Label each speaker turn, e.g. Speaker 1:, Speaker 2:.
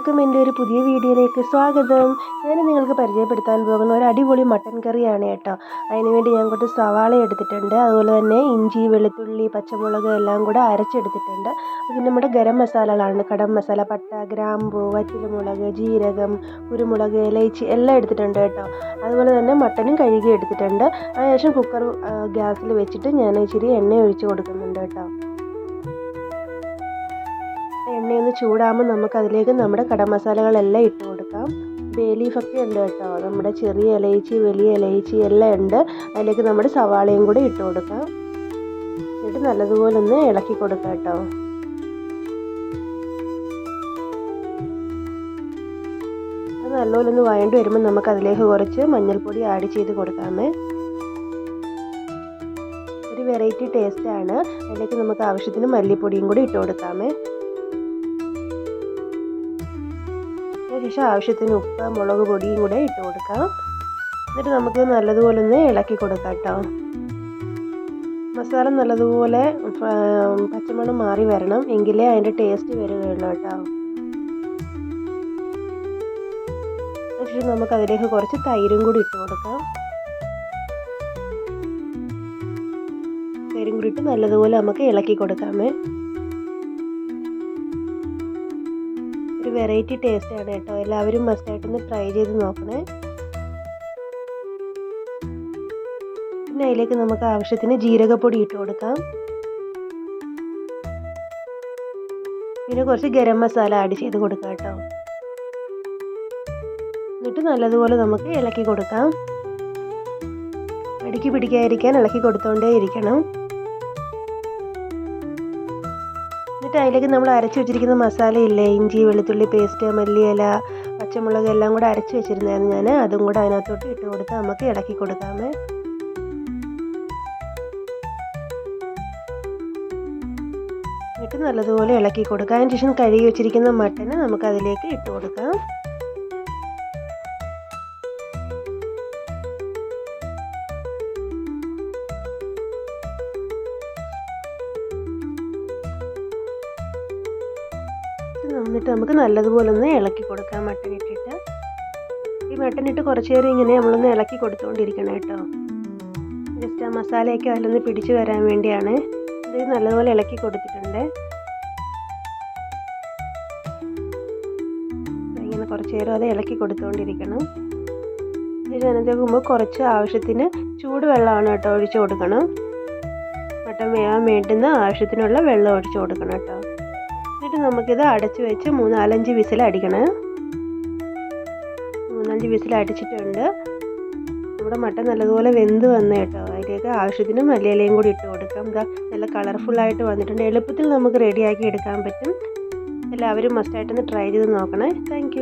Speaker 1: എല്ലാവർക്കും എൻ്റെ ഒരു പുതിയ വീഡിയോയിലേക്ക് സ്വാഗതം. ഞാൻ നിങ്ങൾക്ക് പരിചയപ്പെടുത്താൻ പോകുന്ന ഒരു അടിപൊളി മട്ടൻ കറിയാണ് കേട്ടോ. അതിനുവേണ്ടി ഞാൻ കുറച്ച് സവാള എടുത്തിട്ടുണ്ട്, അതുപോലെ തന്നെ ഇഞ്ചി, വെളുത്തുള്ളി, പച്ചമുളക് എല്ലാം കൂടെ അരച്ചെടുത്തിട്ടുണ്ട്. പിന്നെ നമ്മുടെ ഗരം മസാലകളാണ്, കടം മസാല, പട്ട, ഗ്രാമ്പൂ, വറ്റൽമുളക്, ജീരകം, കുരുമുളക്, ഇലയിച്ചി എല്ലാം എടുത്തിട്ടുണ്ട് കേട്ടോ. അതുപോലെ തന്നെ മട്ടനും കഴുകി എടുത്തിട്ടുണ്ട്. അതിനുശേഷം കുക്കർ ഗ്യാസിൽ വെച്ചിട്ട് ഞാൻ ഇച്ചിരി എണ്ണ ഒഴിച്ച് കൊടുക്കുന്നുണ്ട് കേട്ടോ. എണ്ണയൊന്ന് ചൂടാകുമ്പോൾ നമുക്ക് അതിലേക്ക് നമ്മുടെ കടം മസാലകളെല്ലാം ഇട്ട് കൊടുക്കാം. ബേ ലീഫൊക്കെ ഉണ്ട് കേട്ടോ, നമ്മുടെ ചെറിയ ഇലയിച്ചി, വലിയ ഇലയിച്ചി എല്ലാം ഉണ്ട്. അതിലേക്ക് നമ്മുടെ സവാളയും കൂടി ഇട്ട് കൊടുക്കാം. എന്നിട്ട് നല്ലതുപോലെ ഒന്ന് ഇളക്കി കൊടുക്കാം കേട്ടോ. അത് നല്ലപോലെ ഒന്ന് വഴണ്ടി വരുമ്പോൾ നമുക്ക് അതിലേക്ക് കുറച്ച് മഞ്ഞൾപ്പൊടി ആഡ് ചെയ്ത് കൊടുക്കാമേ. ഒരു വെറൈറ്റി ടേസ്റ്റാണ്. അതിലേക്ക് നമുക്ക് ആവശ്യത്തിന് മല്ലിപ്പൊടിയും കൂടി ഇട്ട് കൊടുക്കാമേ. ശേഷം ആവശ്യത്തിന് ഉപ്പ്, മുളക് പൊടിയും കൂടെ ഇട്ട് കൊടുക്കാം. എന്നിട്ട് നമുക്ക് നല്ലതുപോലെ ഒന്ന് ഇളക്കി കൊടുക്കാം കേട്ടോ. മസാല നല്ലതുപോലെ പച്ചമണം മാറി വരണം, എങ്കിലേ അതിൻ്റെ ടേസ്റ്റ് വരികയുള്ളൂ കേട്ടോ. ശേഷം നമുക്ക് അതിലേക്ക് കുറച്ച് തൈരും കൂടി ഇട്ട് കൊടുക്കാം. തൈരും കൂടി ഇട്ട് നല്ലതുപോലെ നമുക്ക് ഇളക്കി കൊടുക്കാമേ. ഒരു വെറൈറ്റി ടേസ്റ്റാണ് കേട്ടോ, എല്ലാവരും മസ്റ്റായിട്ടൊന്ന് ട്രൈ ചെയ്ത് നോക്കണേ. പിന്നെ അതിലേക്ക് നമുക്ക് ആവശ്യത്തിന് ജീരകപ്പൊടി ഇട്ട് കൊടുക്കാം. പിന്നെ കുറച്ച് ഗരം മസാല ആഡ് ചെയ്ത് കൊടുക്കാം കേട്ടോ. എന്നിട്ട് നല്ലതുപോലെ നമുക്ക് ഇളക്കി കൊടുക്കാം. അടിക്ക് പിടിക്കാതിരിക്കാൻ ഇളക്കി കൊടുത്തോണ്ടേ ഇരിക്കണം. എന്നിട്ട് അതിലേക്ക് നമ്മൾ അരച്ച് വെച്ചിരിക്കുന്ന മസാല ഇല്ലേ, ഇഞ്ചി, വെളുത്തുള്ളി പേസ്റ്റ്, മല്ലിയില, പച്ചമുളക് എല്ലാം കൂടെ അരച്ച് വെച്ചിരുന്നായിരുന്നു ഞാൻ. അതും കൂടെ അതിനകത്തോട്ട് ഇട്ട് കൊടുത്ത് നമുക്ക് ഇളക്കി കൊടുക്കാമേ. എന്നിട്ട് നല്ലതുപോലെ ഇളക്കി കൊടുക്കാം. അതിന് ശേഷം കഴുകി വെച്ചിരിക്കുന്ന മട്ടന് നമുക്ക് അതിലേക്ക് ഇട്ട് കൊടുക്കാം. എന്നിട്ട് നമുക്ക് നല്ലതുപോലെ ഒന്ന് ഇളക്കി കൊടുക്കാം മട്ടൻ ഇട്ടിട്ട്. ഈ മട്ടൻ ഇട്ട് കുറച്ച് നേരം ഇങ്ങനെ നമ്മളൊന്ന് ഇളക്കി കൊടുത്തുകൊണ്ടിരിക്കണം കേട്ടോ. ജസ്റ്റ് ആ മസാലയൊക്കെ അതിലൊന്ന് പിടിച്ചു വരാൻ വേണ്ടിയാണ്. ഇത് നല്ലതുപോലെ ഇളക്കി കൊടുത്തിട്ടുണ്ട്. ഇങ്ങനെ കുറച്ച് നേരം അത് ഇളക്കി കൊടുത്തുകൊണ്ടിരിക്കണം. ഇതിനകത്തേക്ക് മുമ്പ് കുറച്ച് ആവശ്യത്തിന് ചൂടുവെള്ളമാണ് കേട്ടോ ഒഴിച്ചു കൊടുക്കണം. മട്ടൻ വേവാൻ വേണ്ടുന്ന ആവശ്യത്തിനുള്ള വെള്ളം ഒഴിച്ചു കൊടുക്കണം കേട്ടോ. എന്നിട്ട് നമുക്കിത് അടച്ച് വെച്ച് 3-4-5 വിസിൽ അടിക്കണം. 3-5 വിസിൽ അടിച്ചിട്ടുണ്ട്. നമ്മുടെ മട്ടൻ നല്ലതുപോലെ വെന്ത് വന്നു കേട്ടോ. അതിലേക്ക് ആവശ്യത്തിന് മല്ലിയിലയും കൂടി ഇട്ട് കൊടുക്കാം. ഇതാ നല്ല കളർഫുള്ളായിട്ട് വന്നിട്ടുണ്ട്. എളുപ്പത്തിൽ നമുക്ക് റെഡിയാക്കി എടുക്കാൻ പറ്റും. എല്ലാവരും മസ്റ്റായിട്ടൊന്ന് ട്രൈ ചെയ്ത് നോക്കണേ. താങ്ക്